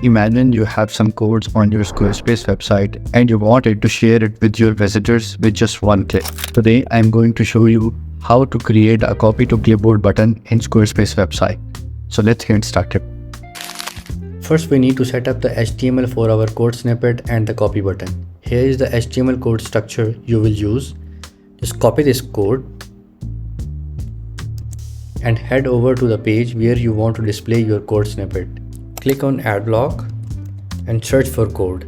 Imagine you have some codes on your Squarespace website and you wanted to share it with your visitors with just one click. Today, I'm going to show you how to create a copy to clipboard button in Squarespace website. So let's get started. First, we need to set up the HTML for our code snippet and the copy button. Here is the HTML code structure you will use. Just copy this code and head over to the page where you want to display your code snippet. Click on Add Block and search for code.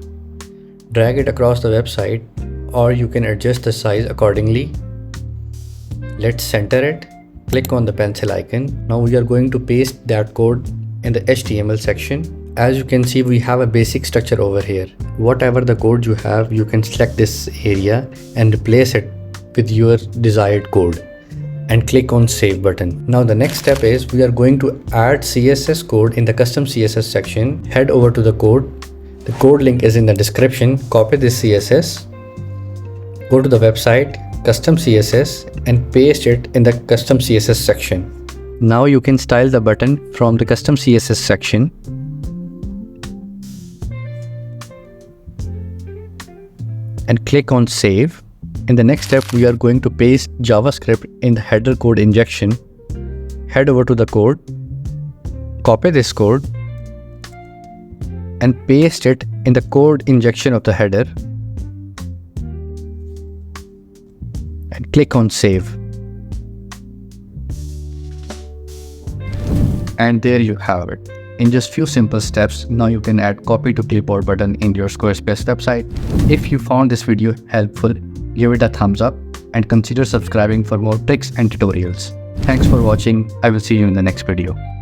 Drag it across the website, or you can adjust the size accordingly. Let's center it. Click on the pencil icon. Now we are going to paste that code in the HTML section. As you can see, we have a basic structure over here. Whatever the code you have, you can select this area and replace it with your desired code and click on Save button. Now the next step is we are going to add CSS code in the custom CSS section. Head over to the code. The code link is in the description. Copy this CSS. Go to the website, custom CSS, and paste it in the custom CSS section. Now you can style the button from the custom CSS section. And click on Save. In the next step, we are going to paste JavaScript in the header code injection. Head over to the code, copy this code, and paste it in the code injection of the header. And click on Save. And there you have it. In just few simple steps, now you can add copy to clipboard button in your Squarespace website. If you found this video helpful, give it a thumbs up and consider subscribing for more tricks and tutorials. Thanks for watching. I will see you in the next video.